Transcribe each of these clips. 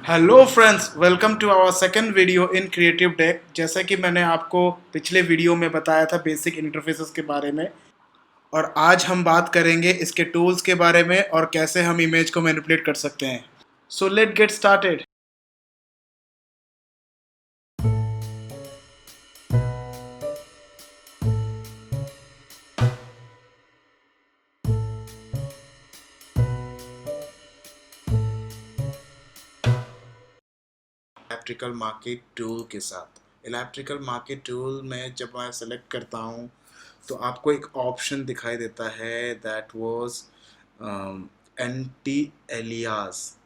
Hello friends, welcome to our second video in creative deck. जैसा कि मैंने आपको पिछले वीडियो में बताया था बेसिक इंटरफेसेस के बारे में, और आज हम बात करेंगे इसके टूल्स के बारे में और कैसे हम इमेज को मैनिपुलेट कर सकते हैं। So let get started. Electrical market tool के साथ इलेक्ट्रिकल मार्केट टूल में जब मैं सेलेक्ट करता हूँ तो आपको एक ऑप्शन दिखाई देता है that was anti alias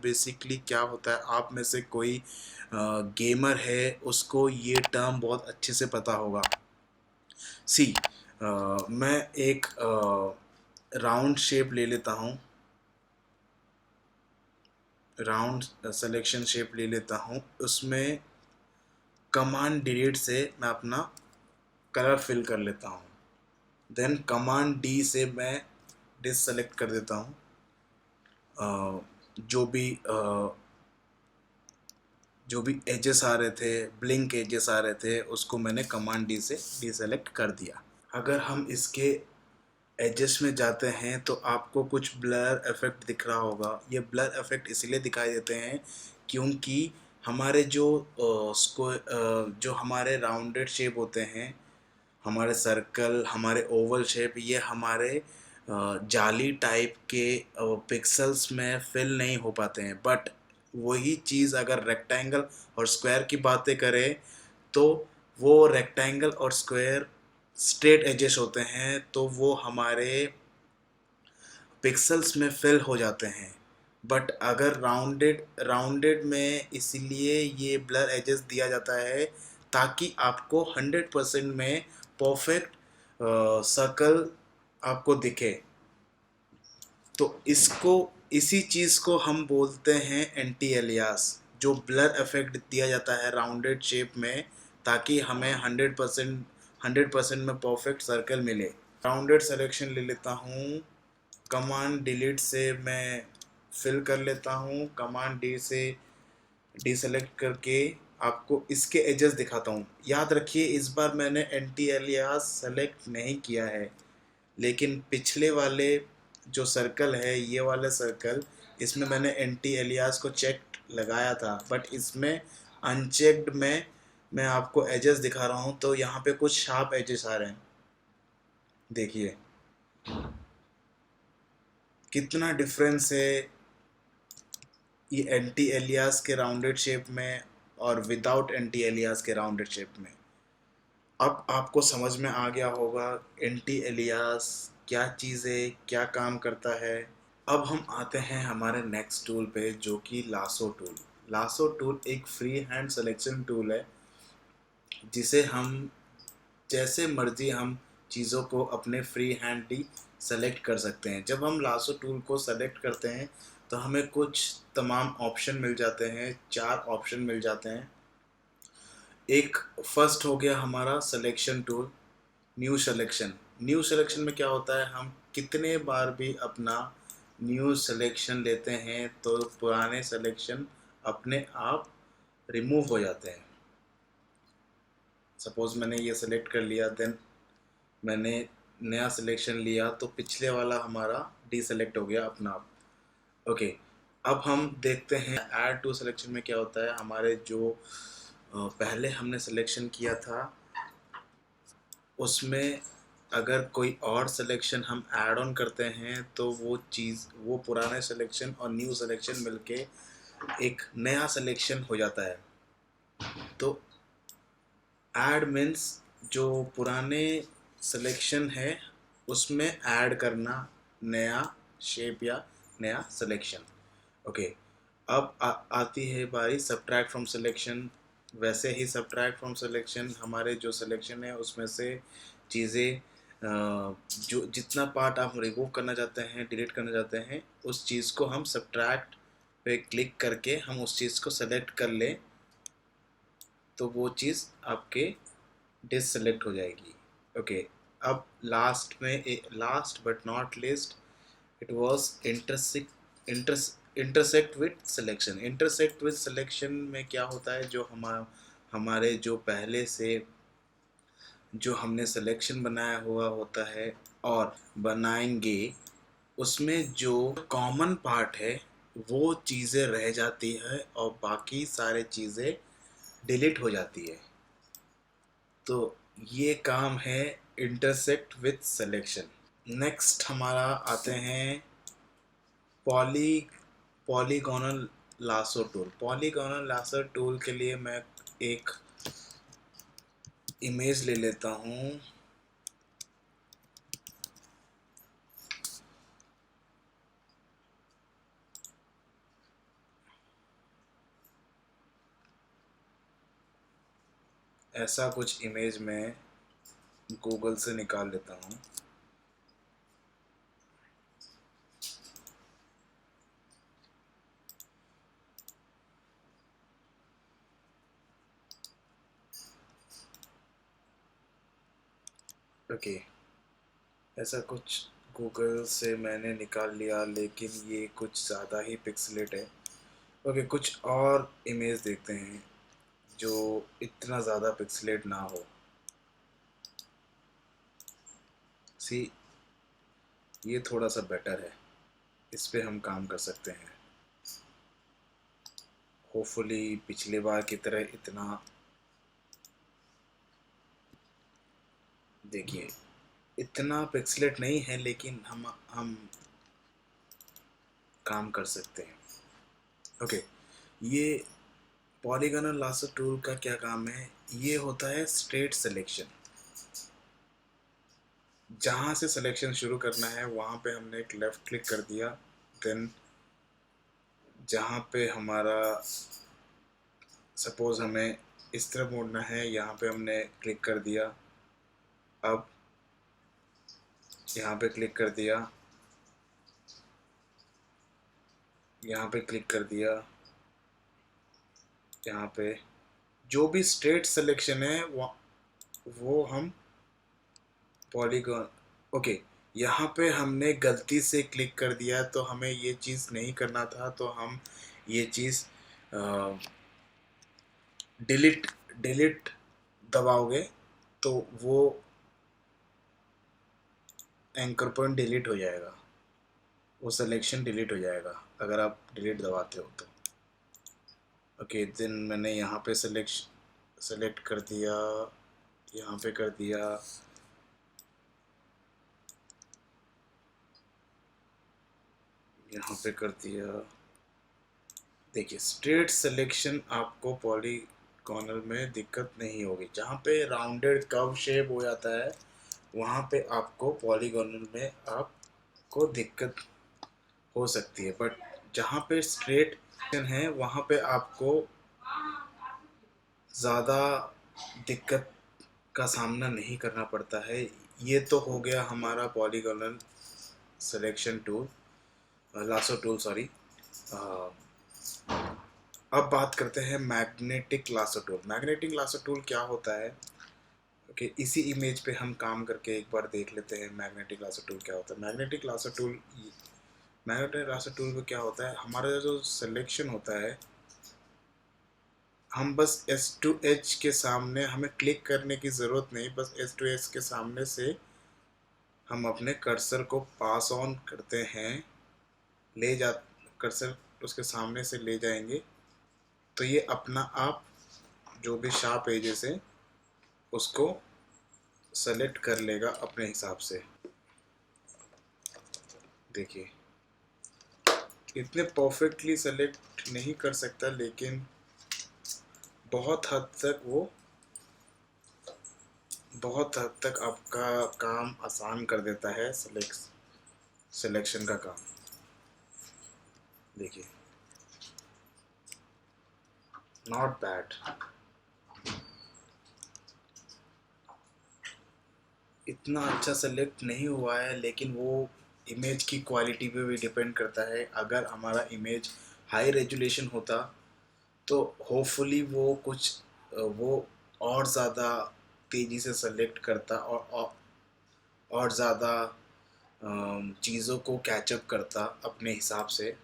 basically क्या होता है, आप में से कोई गेमर है उसको ये टर्म बहुत अच्छे से पता होगा। सी मैं एक राउंड शेप ले लेता हूँ, राउंड सिलेक्शन शेप ले लेता हूँ। उसमें कमांड डिलीट से मैं अपना कलर फिल कर लेता हूँ। देन कमांड डी से मैं डिससेलेक्ट कर देता हूँ। जो भी एजेस आ रहे थे, ब्लिंक एजेस आ रहे थे, उसको मैंने कमांड डी से डिससेलेक्ट कर दिया। अगर हम इसके एजेस में जाते हैं तो आपको कुछ ब्लर इफेक्ट दिख रहा होगा। ये ब्लर इफेक्ट इसलिए दिखाई देते हैं क्योंकि हमारे जो हमारे राउंडेड शेप होते हैं, हमारे सर्कल, हमारे ओवल शेप, ये हमारे जाली टाइप के पिक्सेल्स में फिल नहीं हो पाते हैं। बट वही चीज़ अगर रेक्टेंगल और स्क्वायर की बातें करें तो वो रेक्टेंगल और स्क्वायर स्ट्रेट एजेस होते हैं, तो वो हमारे पिक्सेल्स में फिल हो जाते हैं। बट अगर राउंडेड राउंडेड में इसलिए ये ब्लर एजेस दिया जाता है ताकि आपको 100% में परफेक्ट सर्कल आपको दिखे। तो इसको इसी चीज़ को हम बोलते हैं एंटी एलियास, जो ब्लर इफेक्ट दिया जाता है राउंडेड शेप में ताकि हमें 100% में परफेक्ट सर्कल मिले। राउंडेड सिलेक्शन ले लेता हूँ, कमांड डिलीट से मैं फिल कर लेता हूँ, कमांड डी से डीसेलेक्ट करके आपको इसके एजेस दिखाता हूँ। याद रखिए इस बार मैंने एंटी एलियास सेलेक्ट नहीं किया है, लेकिन पिछले वाले जो सर्कल है, ये वाला सर्कल, इसमें मैंने एंटी एलियास को चेक लगाया था। बट इसमें अनचेक्ड में मैं आपको एजेस दिखा रहा हूँ, तो यहाँ पे कुछ शार्प एजेस आ रहे हैं। देखिए कितना डिफरेंस है ये एंटी एलियास के राउंडेड शेप में और विदाउट एंटी एलियास के राउंडेड शेप में। अब आपको समझ में आ गया होगा एंटी एलियास क्या चीज़ है, क्या काम करता है। अब हम आते हैं हमारे नेक्स्ट टूल पे, जो कि लासो टूल। लासो टूल एक फ्री हैंड सिलेक्शन टूल है जिसे हम जैसे मर्जी हम चीज़ों को अपने फ्री हैंडली सेलेक्ट कर सकते हैं। जब हम लासो टूल को सेलेक्ट करते हैं तो हमें कुछ तमाम ऑप्शन मिल जाते हैं, 4 ऑप्शन मिल जाते हैं। एक फर्स्ट हो गया हमारा सिलेक्शन टूल, न्यू सिलेक्शन में क्या होता है, हम कितने बार भी अपना न्यू सिलेक्शन लेते हैं तो पुराने सिलेक्शन अपने आप रिमूव हो जाते हैं। सपोज मैंने ये सिलेक्ट कर लिया, देन मैंने नया सिलेक्शन लिया तो पिछले वाला हमारा डीसेलेक्ट हो गया अपना आप। ओके, अब हम देखते हैं ऐड टू सिलेक्शन में क्या होता है। हमारे जो पहले हमने सिलेक्शन किया था उसमें अगर कोई और सिलेक्शन हम ऐड ऑन करते हैं तो वो पुराने सिलेक्शन और न्यू सिलेक्शन मिलके एक नया सिलेक्शन हो जाता है। तो ऐड मीन्स जो पुराने सिलेक्शन है उसमें ऐड करना नया शेप या नया सिलेक्शन। ओके, अब आती है बारी सब्ट्रैक्ट फ्रॉम सिलेक्शन। वैसे ही सब्ट्रैक्ट फ्रॉम सिलेक्शन हमारे जो सिलेक्शन है उसमें से चीज़ें जो जितना पार्ट आप रिमूव करना चाहते हैं, डिलीट करना चाहते हैं, उस चीज़ को हम सब्ट्रैक्ट पे क्लिक करके हम उस चीज़ को सेलेक्ट कर लें तो वो चीज़ आपके डिससेलेक्ट हो जाएगी। ओके, अब last but not list, it was intersect with selection में क्या होता है, जो हमारे जो पहले से जो हमने सिलेक्शन बनाया हुआ होता है और बनाएंगे, उसमें जो कॉमन पार्ट है वो चीज़ें रह जाती है और बाकी सारे चीज़ें डिलीट हो जाती है। तो ये काम है इंटरसेक्ट विथ सिलेक्शन। नेक्स्ट हमारा आते हैं poly polygonal lasso tool. Polygonal lasso tool के लिए मैं एक इमेज ले लेता हूँ। ऐसा कुछ इमेज मैं गूगल से निकाल लेता हूँ। ओके, ऐसा कुछ गूगल से मैंने निकाल लिया, लेकिन ये कुछ ज़्यादा ही पिक्सलेट है। ओके, कुछ और इमेज देखते हैं जो इतना ज़्यादा पिक्सलेट ना हो। सी, ये थोड़ा सा बेटर है, इस पे हम काम कर सकते हैं। होपफुली पिछले बार की तरह इतना, देखिए इतना पिक्सलेट नहीं है, लेकिन हम काम कर सकते हैं। ओके, ये पॉलीगोनल लासो टूल का क्या काम है, ये होता है स्ट्रेट सिलेक्शन। जहाँ से सिलेक्शन शुरू करना है वहाँ पे हमने एक लेफ़्ट क्लिक कर दिया, देन जहाँ पे हमारा सपोज़ हमें इस तरफ मोड़ना है, यहाँ पे हमने क्लिक कर दिया। अब यहाँ पे क्लिक कर दिया, यहाँ पे क्लिक कर दिया, यहाँ पे जो भी स्ट्रेट सिलेक्शन है वो हम पॉलीगॉन। ओके, यहाँ पे हमने गलती से क्लिक कर दिया, तो हमें ये चीज़ नहीं करना था, तो हम ये चीज़ डिलीट डिलीट दबाओगे तो वो एंकर पॉइंट डिलीट हो जाएगा, वो सिलेक्शन डिलीट हो जाएगा अगर आप डिलीट दबाते हो तो। ओके, देन मैंने यहाँ पे सेलेक्ट कर दिया, यहाँ पे कर दिया, यहाँ पे कर दिया। देखिए स्ट्रेट सिलेक्शन आपको पॉलीगोनल में दिक्कत नहीं होगी। जहाँ पे राउंडेड कर्व शेप हो जाता है वहाँ पे आपको पॉलीगोनल में आपको दिक्कत हो सकती है, बट जहाँ पे स्ट्रेट है वहाँ पे आपको ज़्यादा दिक्कत का सामना नहीं करना पड़ता है। ये तो हो गया हमारा polygonal selection tool, lasso tool sorry. अब बात करते हैं magnetic lasso tool. Magnetic lasso tool क्या होता है, ओके, इसी इमेज पे हम काम करके एक बार देख लेते हैं मैग्नेटिक लासो टूल क्या होता है। मैग्नेटिक लासो टूल में क्या होता है, हमारा जो सिलेक्शन होता है, हम बस S2H के सामने, हमें क्लिक करने की ज़रूरत नहीं, बस S2H के सामने से हम अपने कर्सर को पास ऑन करते हैं, ले जा कर्सर उसके सामने से ले जाएंगे तो ये अपना आप जो भी शार्प एजेस है उसको सेलेक्ट कर लेगा अपने हिसाब से। देखिए इतने परफेक्टली सेलेक्ट नहीं कर सकता, लेकिन बहुत हद तक आपका काम आसान कर देता है सिलेक्शन का काम। देखिए नॉट बैड, इतना अच्छा सेलेक्ट नहीं हुआ है, लेकिन वो इमेज की क्वालिटी पे भी डिपेंड करता है। अगर हमारा इमेज हाई रेजुलेशन होता तो होपफुली वो और ज़्यादा तेज़ी से सेलेक्ट करता और ज़्यादा चीज़ों को कैचअप करता अपने हिसाब से।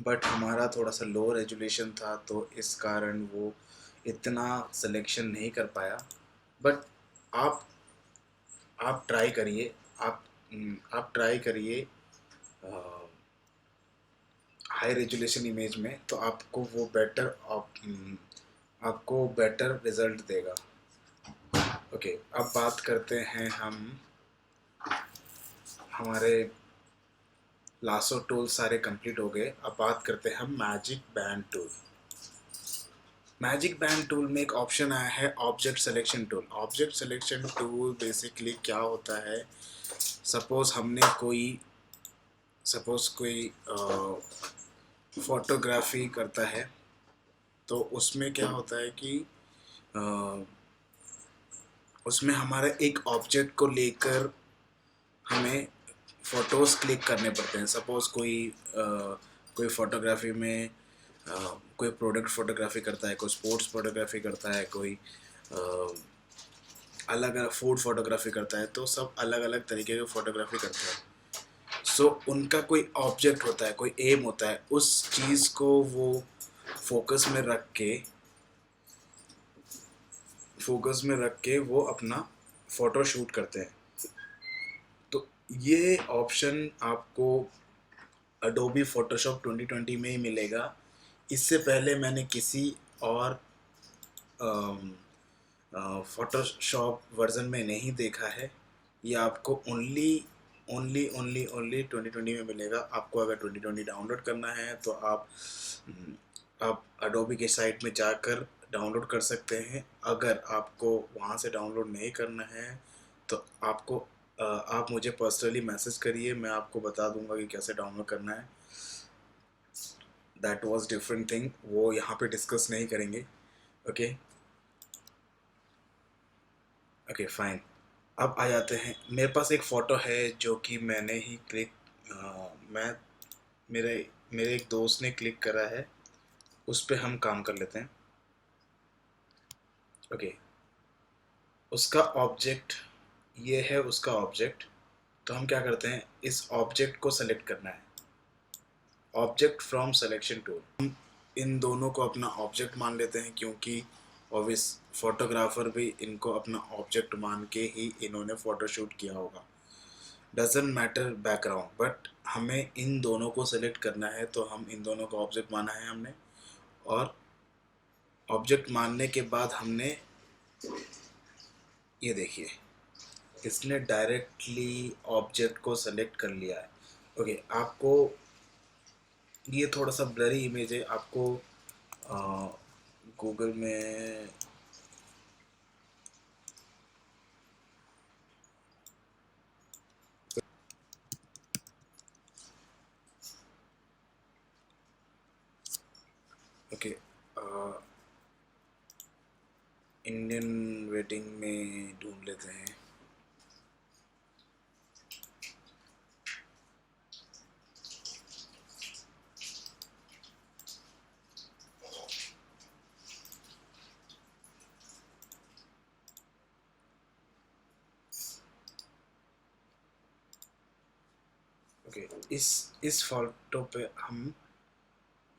बट हमारा थोड़ा सा लो रेजोल्यूशन था, तो इस कारण वो इतना सिलेक्शन नहीं कर पाया। बट आप आप ट्राई करिए, आप ट्राई करिए हाई रेजोल्यूशन इमेज में, तो आपको वो बेटर आपको बेटर रिजल्ट देगा। ओके, अब बात करते हैं हम हमारे लासो टूल सारे कंप्लीट हो गए। अब बात करते हैं हम magic band tool. Magic band tool में एक ऑप्शन आया है object selection tool. Object selection tool basically क्या होता है, सपोज कोई फोटोग्राफी करता है, तो उसमें क्या होता है कि अ, उसमें हमारे एक ऑब्जेक्ट को लेकर हमें फ़ोटोज़ क्लिक करने पड़ते हैं। सपोज़ कोई फ़ोटोग्राफी में कोई प्रोडक्ट फ़ोटोग्राफी करता है, कोई स्पोर्ट्स फ़ोटोग्राफी करता है, कोई अलग अलग फूड फ़ोटोग्राफी करता है, तो सब अलग अलग तरीके की फ़ोटोग्राफी करते हैं। सो उनका कोई ऑब्जेक्ट होता है, कोई एम होता है, उस चीज़ को वो फोकस में रख के वो अपना फ़ोटो शूट करते हैं। तो ये ऑप्शन आपको अडोबी फ़ोटोशॉप 2020 में ही मिलेगा। इससे पहले मैंने किसी और फ़ोटोशॉप वर्ज़न में नहीं देखा है। ये आपको ओनली ओनली ओनली ओनली 2020 में मिलेगा। आपको अगर 2020 डाउनलोड करना है तो आप अडोबी के साइट में जाकर डाउनलोड कर सकते हैं। अगर आपको वहाँ से डाउनलोड नहीं करना है तो आप मुझे पर्सनली मैसेज करिए, मैं आपको बता दूंगा कि कैसे डाउनलोड करना है। दैट वाज डिफरेंट थिंग, वो यहाँ पे डिस्कस नहीं करेंगे। Okay okay fine. अब आ जाते हैं, मेरे पास एक फ़ोटो है जो कि मैंने ही मैं मेरे मेरे एक दोस्त ने क्लिक करा है, उस पे हम काम कर लेते हैं। ओके, उसका ऑब्जेक्ट ये है, उसका ऑब्जेक्ट। तो हम क्या करते हैं, इस ऑब्जेक्ट को सेलेक्ट करना है, ऑब्जेक्ट फ्रॉम सिलेक्शन टूल। हम इन दोनों को अपना ऑब्जेक्ट मान लेते हैं, क्योंकि ऑब्वियस फोटोग्राफर भी इनको अपना ऑब्जेक्ट मान के ही इन्होंने फ़ोटो शूट किया होगा। डजेंट मैटर बैकग्राउंड, बट हमें इन दोनों को सेलेक्ट करना है, तो हम इन दोनों को ऑब्जेक्ट माना है हमने। और ऑब्जेक्ट मानने के बाद हमने, ये देखिए, इसने डायरेक्टली ऑब्जेक्ट को सेलेक्ट कर लिया है। ओके, आपको ये थोड़ा सा ब्लरी इमेज है, आपको गूगल में ओके इंडियन वेडिंग में ढूंढ लेते हैं। ओके, इस फोटो पे हम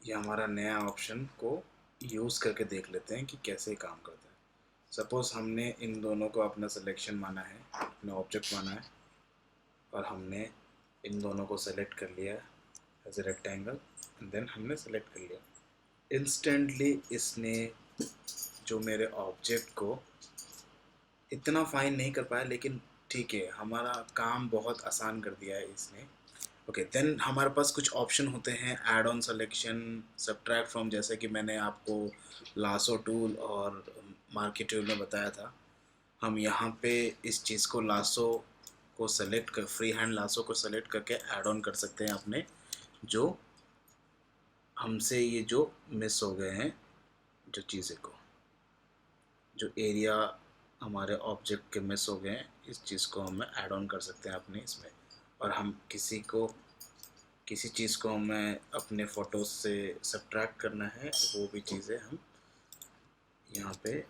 ये हमारा नया ऑप्शन को यूज़ करके देख लेते हैं कि कैसे काम करता है। सपोज़ हमने इन दोनों को अपना सिलेक्शन माना है, अपना ऑब्जेक्ट माना है, और हमने इन दोनों को सेलेक्ट कर लिया as a rectangle, and then हमने सेलेक्ट कर लिया। इंस्टेंटली इसने जो मेरे ऑब्जेक्ट को इतना फाइन नहीं कर पाया, लेकिन ठीक है, हमारा काम बहुत आसान कर दिया है इसने। ओके, देन हमारे पास कुछ ऑप्शन होते हैं, add on selection, subtract from, जैसे कि मैंने आपको लासो टूल और मार्केट टूल में बताया था। हम यहाँ पे इस चीज़ को लासो को सेलेक्ट कर, फ्री हैंड लासो को सेलेक्ट करके ऐड ऑन कर सकते हैं अपने जो हमसे ये जो मिस हो गए हैं, जो चीज़ें को, जो एरिया हमारे ऑब्जेक्ट के मिस हो गए हैं, इस चीज़ को हम ऐड ऑन कर सकते हैं अपने इसमें। और हम किसी चीज़ को हमें अपने फ़ोटोज़ से सब्ट्रैक्ट करना है, वो भी चीज़ें हम यहाँ पे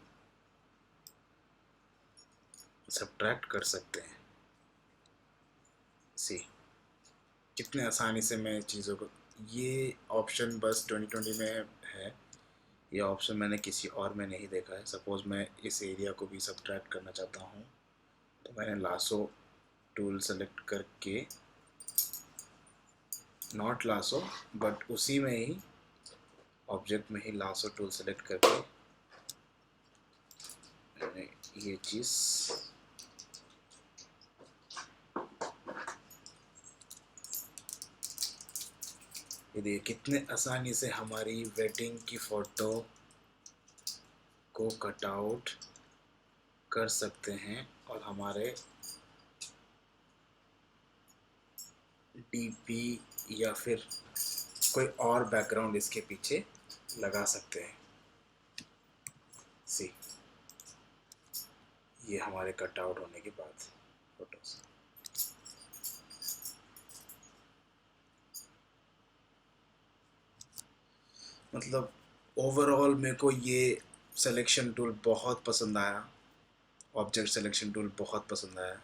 सब्ट्रैक्ट कर सकते हैं। सी कितने आसानी से मैं चीज़ों को ये ऑप्शन बस 2020 में है। ये ऑप्शन मैंने किसी और में नहीं देखा है। सपोज़ मैं इस एरिया को भी सब्ट्रैक्ट करना चाहता हूँ, तो मैंने लासो टूल सेलेक्ट करके, नॉट लासो बट उसी में ही ऑब्जेक्ट में ही लासो टूल सेलेक्ट करके मैंने ये चीज़ ये देखिए कितने आसानी से हमारी वेडिंग की फ़ोटो को कट आउट कर सकते हैं और हमारे डीपी या फिर कोई और बैकग्राउंड इसके पीछे लगा सकते हैं। सी, ये हमारे कट आउट होने के बाद फोटोज। मतलब ओवरऑल मेरे को ये सिलेक्शन टूल बहुत पसंद आया, ऑब्जेक्ट सिलेक्शन टूल बहुत पसंद आया।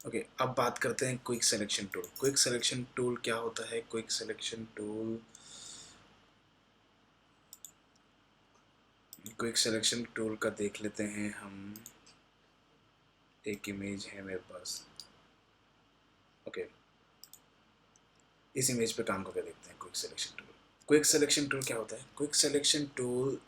ओके, अब बात करते हैं quick selection tool. Quick selection tool क्या होता है? Quick selection tool, quick selection tool का देख लेते हैं हम। एक इमेज है मेरे पास, ओके, इस इमेज पे काम करके देखते हैं quick selection tool. Quick selection tool क्या होता है? क्विक सिलेक्शन टूल,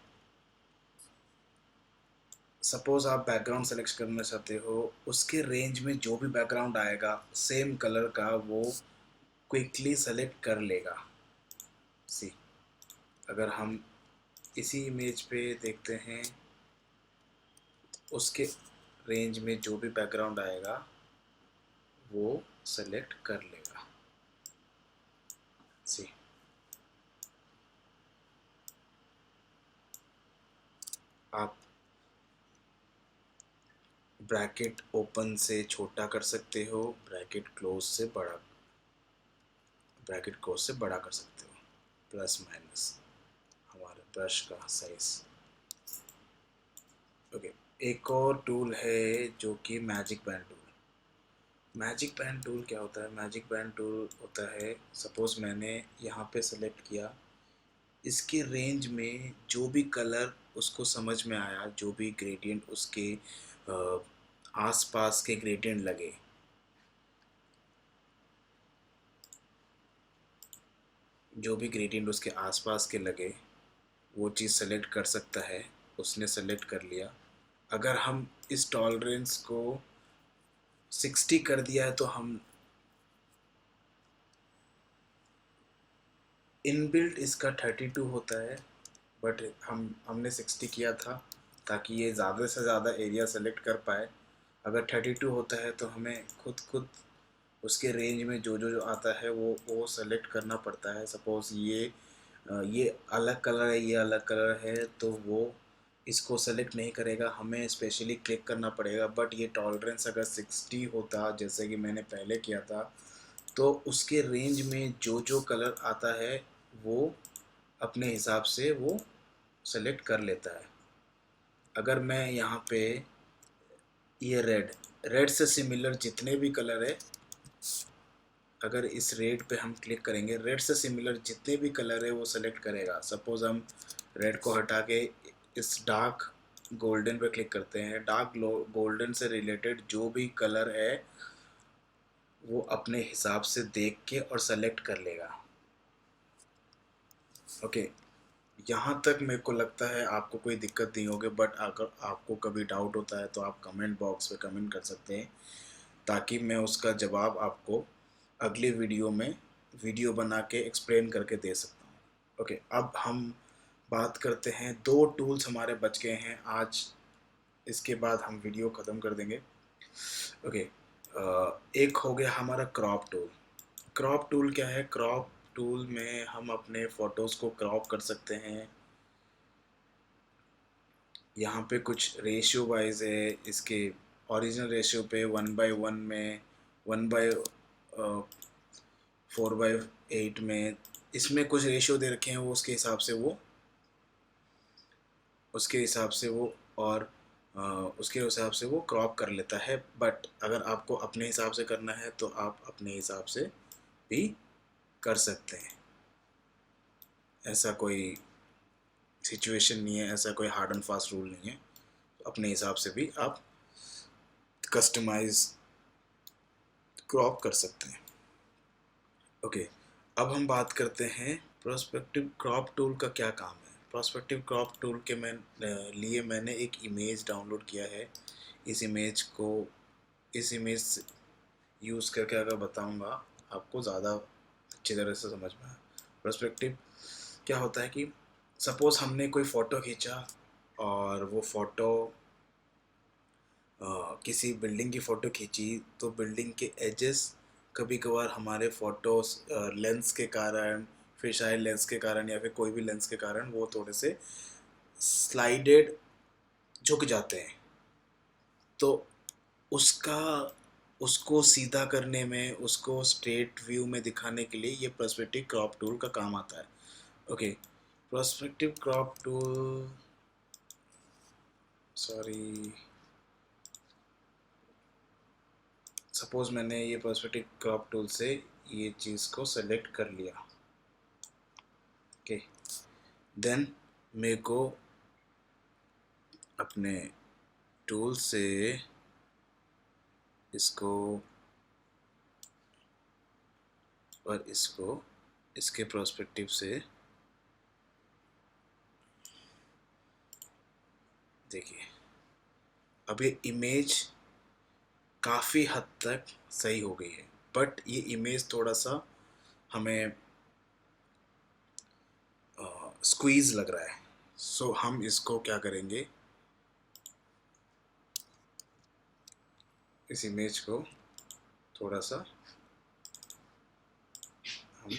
सपोज आप बैकग्राउंड सेलेक्ट करना चाहते हो, उसके रेंज में जो भी बैकग्राउंड आएगा सेम कलर का वो क्विकली सेलेक्ट कर लेगा। सी, अगर हम इसी इमेज पे देखते हैं, उसके रेंज में जो भी बैकग्राउंड आएगा वो सेलेक्ट कर लेगा। सी, आप ब्रैकेट ओपन से छोटा कर सकते हो, ब्रैकेट क्लोज से बड़ा, ब्रैकेट क्लोज से बड़ा कर सकते हो, प्लस माइनस हमारे ब्रश का साइज। ओके, एक और टूल है जो कि magic band tool. Magic band tool क्या होता है? मैजिक बैंड टूल होता है, सपोज मैंने यहाँ पे सेलेक्ट किया, इसके रेंज में जो भी कलर उसको समझ में आया, जो भी ग्रेडियंट उसके आसपास के ग्रेडियंट लगे, जो भी ग्रेडियंट उसके आसपास के लगे वो चीज़ सेलेक्ट कर सकता है। उसने सेलेक्ट कर लिया। अगर हम इस टॉलरेंस को 60 कर दिया है तो हम इनबिल्ट इसका 32 होता है, बट हमने 60 किया था ताकि ये ज़्यादा से ज़्यादा एरिया सेलेक्ट कर पाए। अगर 32 होता है तो हमें खुद खुद उसके रेंज में जो जो जो आता है वो सेलेक्ट करना पड़ता है। सपोज़ ये अलग कलर है, ये अलग कलर है, तो वो इसको सेलेक्ट नहीं करेगा, हमें स्पेशली क्लिक करना पड़ेगा। बट ये टॉलरेंस अगर 60 होता जैसे कि मैंने पहले किया था, तो उसके रेंज में जो जो कलर आता है वो अपने हिसाब से वो सेलेक्ट कर लेता है। अगर मैं यहाँ पे ये रेड से सिमिलर जितने भी कलर है, अगर इस रेड पे हम क्लिक करेंगे, रेड से सिमिलर जितने भी कलर है वो सेलेक्ट करेगा। सपोज हम रेड को हटा के इस डार्क गोल्डन पे क्लिक करते हैं, डार्क गोल्डन से रिलेटेड जो भी कलर है वो अपने हिसाब से देख के और सेलेक्ट कर लेगा। ओके, यहाँ तक मेरे को लगता है आपको कोई दिक्कत नहीं होगी। बट अगर आपको कभी डाउट होता है तो आप कमेंट बॉक्स पे कमेंट कर सकते हैं, ताकि मैं उसका जवाब आपको अगले वीडियो में वीडियो बना के एक्सप्लेन करके दे सकता हूँ। ओके, अब हम बात करते हैं, दो टूल्स हमारे बच गए हैं आज, इसके बाद हम वीडियो ख़त्म कर देंगे। ओके, एक हो गया हमारा क्रॉप टूल। क्रॉप टूल क्या है? क्रॉप टूल में हम अपने फ़ोटोज़ को क्रॉप कर सकते हैं। यहाँ पे कुछ रेशियो वाइज है, इसके ओरिजिनल रेशियो पे 1/1 में, 1/4/8 में, इसमें कुछ रेशियो दे रखे हैं, वो उसके हिसाब से वो और उसके हिसाब से वो क्रॉप कर लेता है। बट अगर आपको अपने हिसाब से करना है तो आप अपने हिसाब से भी कर सकते हैं। ऐसा कोई सिचुएशन नहीं है, ऐसा कोई हार्ड एंड फास्ट रूल नहीं है। अपने हिसाब से भी आप कस्टमाइज क्रॉप कर सकते हैं। ओके, अब हम बात करते हैं प्रोस्पेक्टिव क्रॉप टूल का क्या काम है। प्रोस्पेक्टिव क्रॉप टूल के लिए मैंने एक इमेज डाउनलोड किया है। इस इमेज यूज़ करके अगर बताऊंगा आपको ज़्यादा अच्छी तरह से समझ में आए। प्रोस्पेक्टिव क्या होता है कि सपोज़ हमने कोई फ़ोटो खींचा और वो फ़ोटो किसी बिल्डिंग की फ़ोटो खींची, तो बिल्डिंग के एजेस कभी कभार हमारे फ़ोटोस लेंस के कारण, फिर शायद लेंस के कारण या फिर कोई भी लेंस के कारण वो थोड़े से स्लाइडेड झुक जाते हैं। तो उसका उसको सीधा करने में, उसको स्ट्रेट व्यू में दिखाने के लिए ये पर्सपेक्टिव क्रॉप टूल का काम आता है। Okay, perspective crop tool, sorry, suppose मैंने ये पर्सपेक्टिव क्रॉप टूल से ये चीज़ को सेलेक्ट कर लिया। ओके, देन मेरे को अपने टूल से इसको और इसको इसके पर्सपेक्टिव से देखिए, अब ये इमेज काफ़ी हद तक सही हो गई है, बट ये इमेज थोड़ा सा हमें स्क्वीज़ लग रहा है। सो हम इसको क्या करेंगे, इस इमेज को थोड़ा सा हम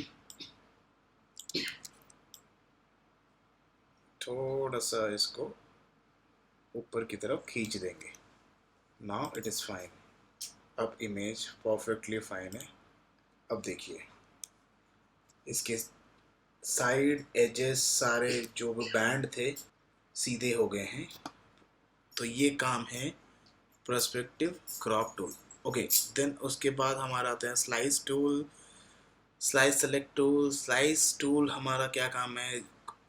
थोड़ा सा इसको ऊपर की तरफ खींच देंगे। Now it is fine. अब इमेज परफेक्टली फाइन है। अब देखिए, इसके साइड एजेस सारे जो भी बैंड थे सीधे हो गए हैं। तो ये काम है perspective crop tool. Okay, then उसके बाद हमारा आता है slice tool, slice select tool. Slice tool हमारा क्या काम है,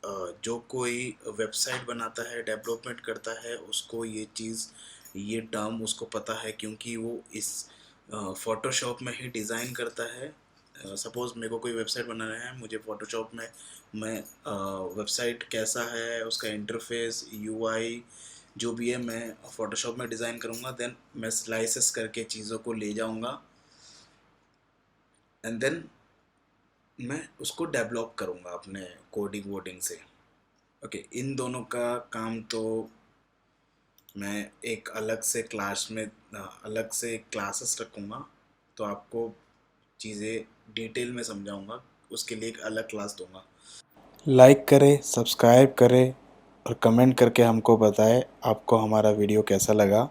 जो कोई वेबसाइट बनाता है, डेवलपमेंट करता है, उसको ये चीज़, ये टर्म उसको पता है, क्योंकि वो इस फ़ोटोशॉप में ही डिज़ाइन करता है। सपोज़ मेरे को कोई वेबसाइट बनाना है, मुझे फ़ोटोशॉप में मैं वेबसाइट कैसा है, उसका इंटरफेस, यूआई जो भी है, मैं फ़ोटोशॉप में डिज़ाइन करूँगा। देन मैं स्लाइसेस करके चीज़ों को ले जाऊँगा एंड देन मैं उसको डेवलप करूँगा अपने कोडिंग वोडिंग से। ओके, इन दोनों का काम तो मैं एक अलग से क्लास में अलग से क्लासेस रखूँगा, तो आपको चीज़ें डिटेल में समझाऊँगा, उसके लिए एक अलग क्लास दूँगा। लाइक करें, सब्सक्राइब करें और कमेंट करके हमको बताएं आपको हमारा वीडियो कैसा लगा।